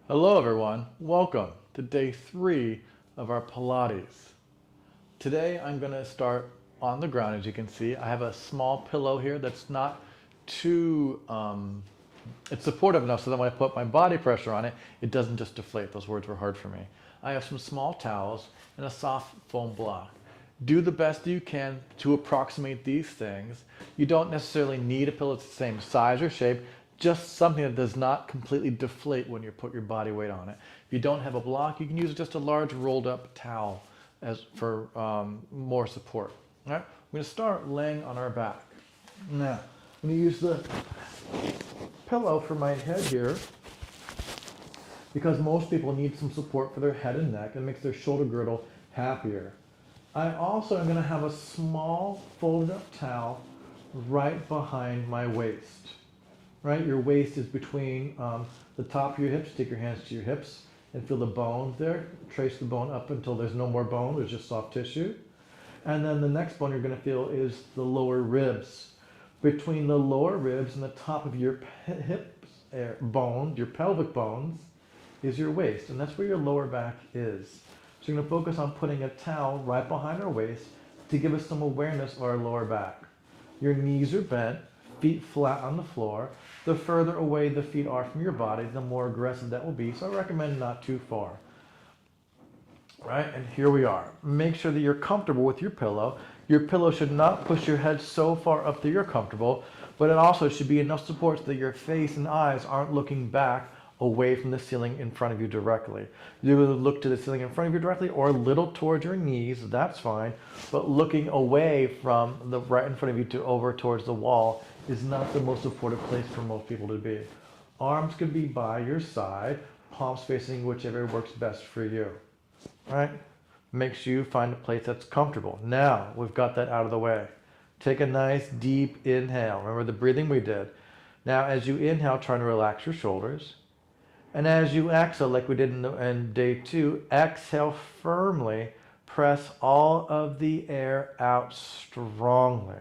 Hello everyone, welcome to day 3 of our Pilates. Today I'm going to start on the ground. As you can see, I have a small pillow here that's not too, it's supportive enough so that when I put my body pressure on it, it doesn't just deflate. Those words were hard for me. I have some small towels and a soft foam block. Do the best you can to approximate these things. You don't necessarily need a pillow that's the same size or shape, just something that does not completely deflate when you put your body weight on it. If you don't have a block, you can use just a large rolled up towel as for more support. All right, we're going to start laying on our back. Now, I'm going to use the pillow for my head here because most people need some support for their head and neck and makes their shoulder girdle happier. I also am going to have a small folded up towel right behind my waist. Right, your waist is between the top of your hips. Take your hands to your hips and feel the bones there. Trace the bone up until there's no more bone, there's just soft tissue. And then the next bone you're going to feel is the lower ribs. Between the lower ribs and the top of your hips bone, your pelvic bones, is your waist, and that's where your lower back is. So you're going to focus on putting a towel right behind our waist to give us some awareness of our lower back. Your knees are bent, feet flat on the floor. The further away the feet are from your body, the more aggressive that will be. So I recommend not too far. Right, and here we are. Make sure that you're comfortable with your pillow. Your pillow should not push your head so far up that you're comfortable, but it also should be enough support so that your face and eyes aren't looking back away from the ceiling in front of you directly. You will look to the ceiling in front of you directly or a little towards your knees, that's fine, but looking away from the right in front of you to over towards the wall is not the most supportive place for most people to be. Arms can be by your side, palms facing whichever works best for you. All right? Make sure you find a place that's comfortable. Now, we've got that out of the way. Take a nice deep inhale. Remember the breathing we did. Now, as you inhale, try to relax your shoulders. And as you exhale, like we did in day 2, exhale firmly. Press all of the air out strongly.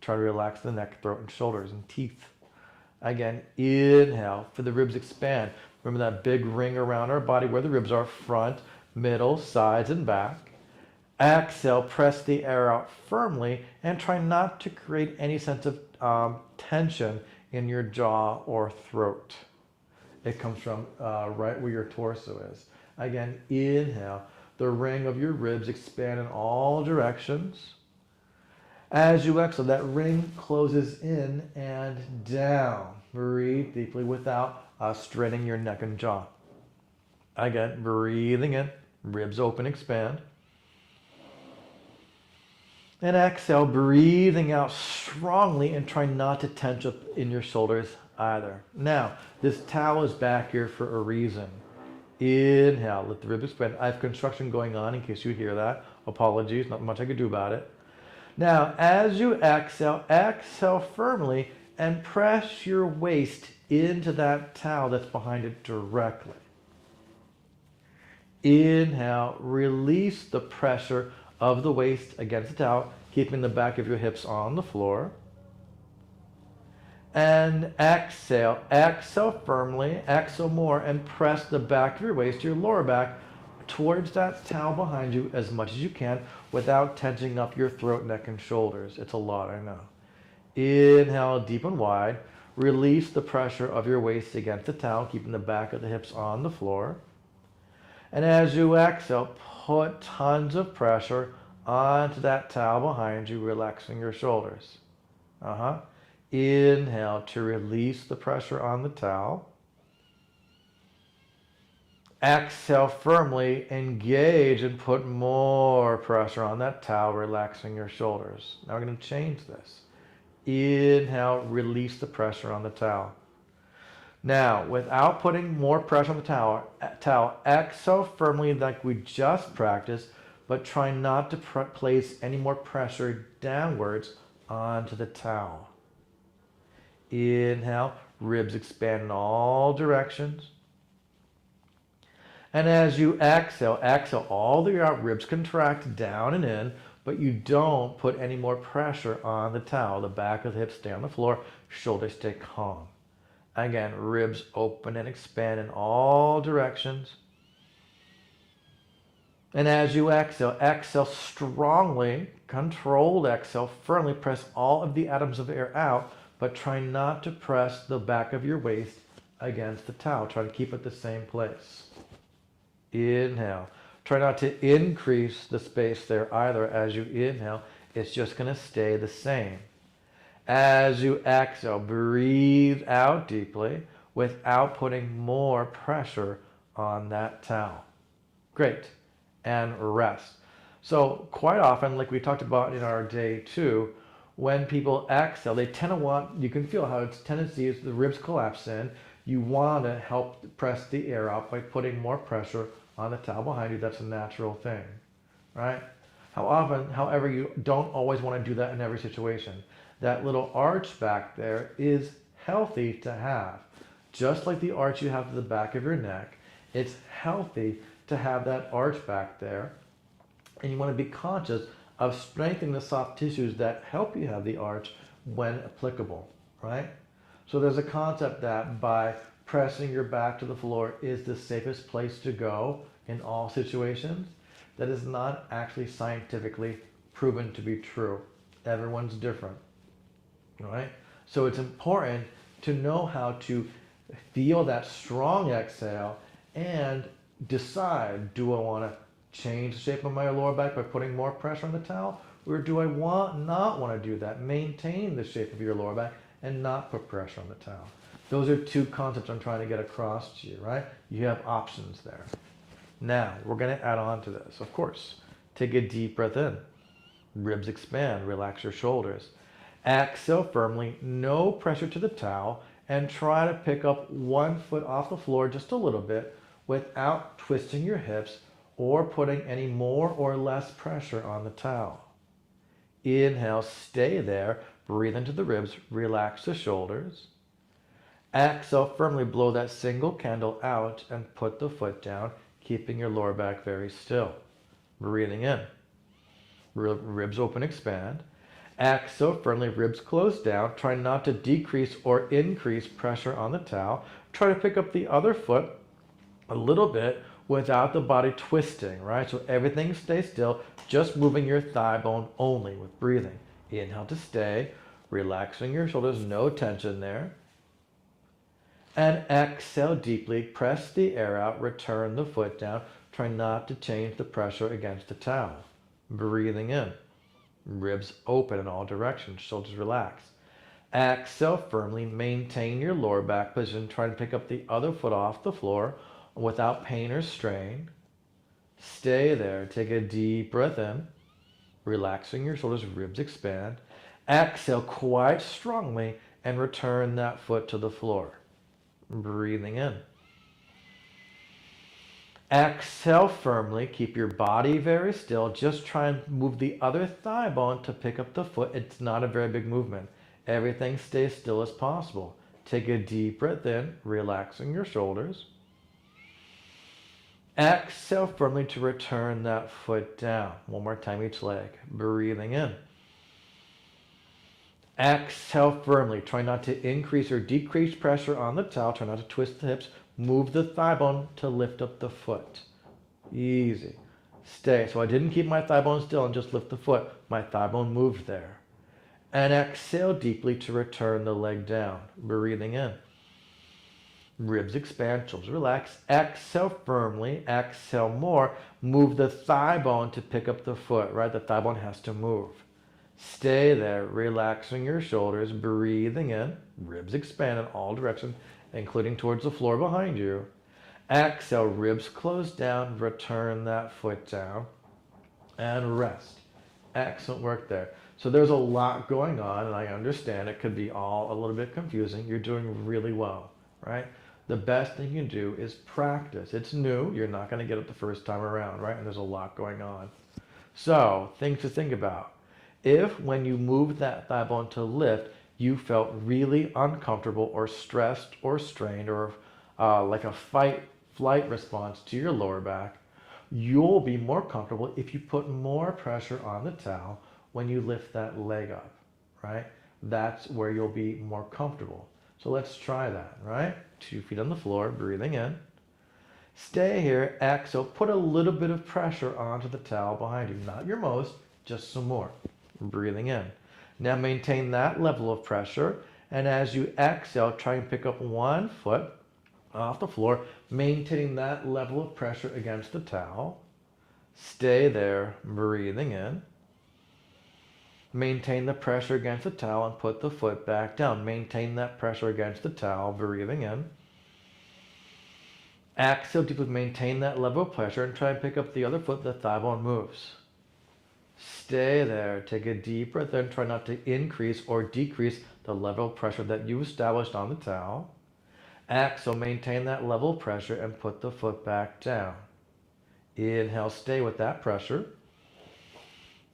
Try to relax the neck, throat, and shoulders and teeth. Again, inhale for the ribs expand. Remember that big ring around our body where the ribs are, front, middle, sides, and back. Exhale, press the air out firmly and try not to create any sense of tension in your jaw or throat. It comes from right where your torso is. Again, inhale. The ring of your ribs expand in all directions. As you exhale, that ring closes in and down. Breathe deeply without straining your neck and jaw. Again, breathing in, ribs open, expand. And exhale, breathing out strongly and try not to tense up in your shoulders either. Now, this towel is back here for a reason. Inhale, let the ribs expand. I have construction going on in case you hear that. Apologies, not much I could do about it. Now, as you exhale, exhale firmly and press your waist into that towel that's behind it directly. Inhale, release the pressure of the waist against the towel, keeping the back of your hips on the floor. And exhale, exhale firmly, exhale more, and press the back of your waist, your lower back, towards that towel behind you as much as you can without tensing up your throat, neck, and shoulders. It's a lot, I know. Inhale deep and wide. Release the pressure of your waist against the towel, keeping the back of the hips on the floor. And as you exhale, put tons of pressure onto that towel behind you, relaxing your shoulders. Inhale to release the pressure on the towel. Exhale firmly, engage and put more pressure on that towel, relaxing your shoulders. Now we're going to change this. Inhale, release the pressure on the towel. Now, without putting more pressure on the towel, exhale firmly like we just practiced, but try not to place any more pressure downwards onto the towel. Inhale, ribs expand in all directions. And as you exhale, exhale all the way out, ribs contract down and in, but you don't put any more pressure on the towel. The back of the hips stay on the floor, shoulders stay calm. Again, ribs open and expand in all directions. And as you exhale, exhale strongly, controlled exhale, firmly press all of the atoms of air out, but try not to press the back of your waist against the towel. Try to keep it the same place. Inhale. Try not to increase the space there either. As you inhale, it's just going to stay the same. As you exhale, breathe out deeply without putting more pressure on that towel. Great. And rest. So quite often, like we talked about in our day 2, when people exhale, they tend to want, you can feel how its tendency is the ribs collapse in. You want to help press the air out by putting more pressure on the towel behind you. That's a natural thing, right? However, you don't always want to do that in every situation. That little arch back there is healthy to have. Just like the arch you have to the back of your neck, it's healthy to have that arch back there. And you want to be conscious of strengthening the soft tissues that help you have the arch when applicable, right? So there's a concept that by pressing your back to the floor is the safest place to go in all situations. That is not actually scientifically proven to be true. Everyone's different, right? So it's important to know how to feel that strong exhale and decide, do I want to change the shape of my lower back by putting more pressure on the towel, or do I not want to do that? Maintain the shape of your lower back and not put pressure on the towel. Those are two concepts I'm trying to get across to you, right? You have options there. Now, we're going to add on to this, of course. Take a deep breath in. Ribs expand, relax your shoulders. Exhale firmly, no pressure to the towel, and try to pick up one foot off the floor just a little bit without twisting your hips or putting any more or less pressure on the towel. Inhale, stay there, breathe into the ribs, relax the shoulders. Exhale, firmly blow that single candle out and put the foot down, keeping your lower back very still. Breathing in. Ribs open, expand. Exhale, firmly, ribs close down. Try not to decrease or increase pressure on the towel. Try to pick up the other foot a little bit without the body twisting, right? So everything stays still, just moving your thigh bone only with breathing. Inhale to stay, relaxing your shoulders, no tension there. And exhale deeply, press the air out, return the foot down. Try not to change the pressure against the towel. Breathing in. Ribs open in all directions, shoulders relax. Exhale firmly, maintain your lower back position. Try to pick up the other foot off the floor without pain or strain. Stay there. Take a deep breath in, relaxing your shoulders, ribs expand. Exhale quite strongly and return that foot to the floor. Breathing in. Exhale firmly, keep your body very still. Just try and move the other thigh bone to pick up the foot. It's not a very big movement. Everything stays still as possible. Take a deep breath in, relaxing your shoulders. Exhale firmly to return that foot down. One more time each leg. Breathing in. Exhale firmly. Try not to increase or decrease pressure on the towel. Try not to twist the hips. Move the thigh bone to lift up the foot. Easy. Stay. So I didn't keep my thigh bone still and just lift the foot. My thigh bone moved there. And exhale deeply to return the leg down. Breathing in. Ribs expand, shoulders relax. Exhale firmly. Exhale more. Move the thigh bone to pick up the foot, right? The thigh bone has to move. Stay there, relaxing your shoulders, breathing in. Ribs expand in all directions, including towards the floor behind you. Exhale, ribs close down, return that foot down, and rest. Excellent work there. So there's a lot going on, and I understand it could be all a little bit confusing. You're doing really well, right? The best thing you can do is practice. It's new. You're not going to get it the first time around, right? And there's a lot going on. So things to think about. If when you moved that thigh bone to lift, you felt really uncomfortable or stressed or strained or like a fight-flight response to your lower back, you'll be more comfortable if you put more pressure on the towel when you lift that leg up, right? That's where you'll be more comfortable. So let's try that, right? 2 feet on the floor, breathing in. Stay here, exhale, put a little bit of pressure onto the towel behind you. Not your most, just some more. Breathing in. Now maintain that level of pressure, and as you exhale, try and pick up 1 foot off the floor, maintaining that level of pressure against the towel. Stay there, breathing in. Maintain the pressure against the towel and put the foot back down. Maintain that pressure against the towel, breathing in. Exhale deeply, maintain that level of pressure and try and pick up the other foot, the thigh bone moves. Stay there, take a deep breath in, try not to increase or decrease the level of pressure that you established on the towel. Exhale, maintain that level of pressure and put the foot back down. Inhale, stay with that pressure.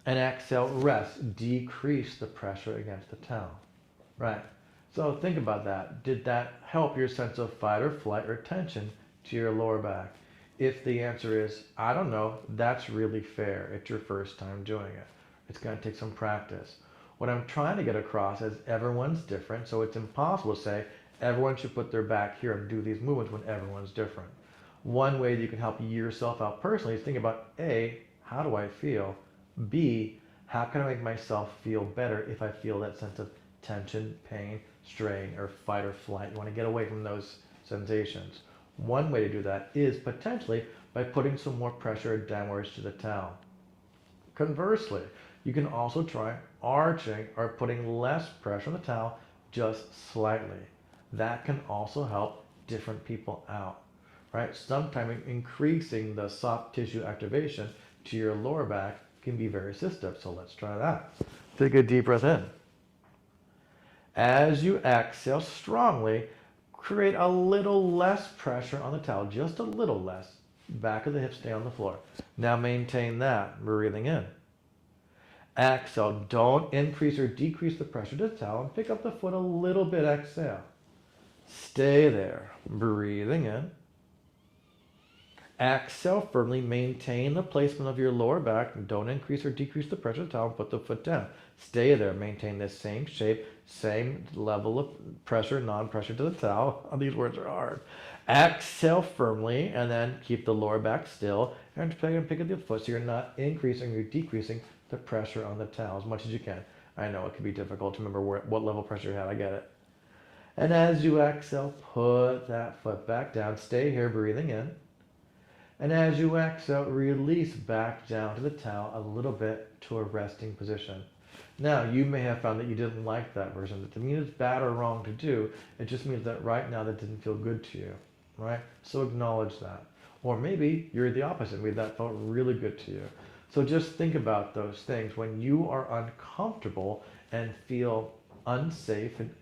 And exhale, rest, decrease the pressure against the towel. Right, so think about that. Did that help your sense of fight or flight or tension to your lower back? If the answer is, I don't know, that's really fair. It's your first time doing it. It's going to take some practice. What I'm trying to get across is everyone's different, so it's impossible to say everyone should put their back here and do these movements when everyone's different. One way that you can help yourself out personally is think about A, how do I feel? B, how can I make myself feel better if I feel that sense of tension, pain, strain, or fight or flight? You want to get away from those sensations. One way to do that is potentially by putting some more pressure downwards to the towel. Conversely, you can also try arching or putting less pressure on the towel just slightly. That can also help different people out, right? Sometimes increasing the soft tissue activation to your lower back can be very assistive, so let's try that. Take a deep breath in. As you exhale strongly, create a little less pressure on the towel, just a little less. Back of the hips stay on the floor. Now maintain that, breathing in. Exhale, don't increase or decrease the pressure to the towel and pick up the foot a little bit, exhale. Stay there, breathing in. Exhale firmly, maintain the placement of your lower back. Don't increase or decrease the pressure of the towel and put the foot down. Stay there, maintain the same shape, same level of pressure, non-pressure to the towel. These words are hard. Exhale firmly and then keep the lower back still and pick up the foot so you're not increasing or decreasing the pressure on the towel as much as you can. I know it can be difficult to remember what level of pressure you had, I get it. And as you exhale, put that foot back down. Stay here, breathing in. And as you exhale, release back down to the towel a little bit to a resting position. Now, you may have found that you didn't like that version. That doesn't mean it's bad or wrong to do. It just means that right now that didn't feel good to you, right? So acknowledge that. Or maybe you're the opposite. Maybe that felt really good to you. So just think about those things. When you are uncomfortable and feel unsafe and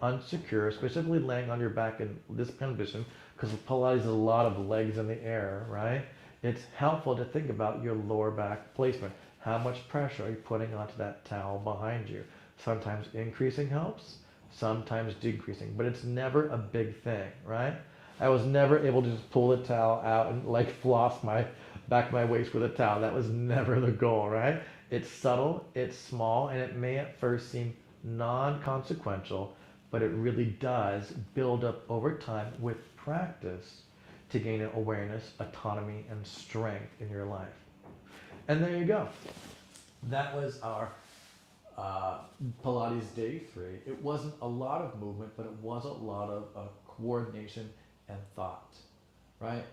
unsecure, specifically laying on your back in this kind of position, because Pilates is a lot of legs in the air, right? It's helpful to think about your lower back placement. How much pressure are you putting onto that towel behind you? Sometimes increasing helps, sometimes decreasing, but it's never a big thing, right? I was never able to just pull the towel out and like floss my back of my waist with a towel. That was never the goal, right? It's subtle, it's small, and it may at first seem non-consequential, but it really does build up over time with practice to gain an awareness, autonomy, and strength in your life. And there you go. That was our Pilates day 3. It wasn't a lot of movement, but it was a lot of coordination and thought, right?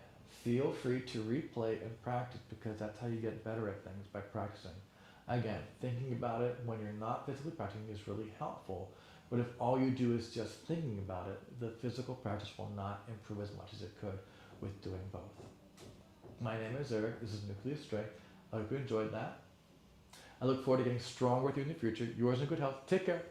Feel free to replay and practice because that's how you get better at things, by practicing. Again, thinking about it when you're not physically practicing is really helpful, but if all you do is just thinking about it, the physical practice will not improve as much as it could with doing both. My name is Eric. This is Nucleus Strength. I hope you enjoyed that. I look forward to getting stronger with you in the future. Yours in good health. Take care.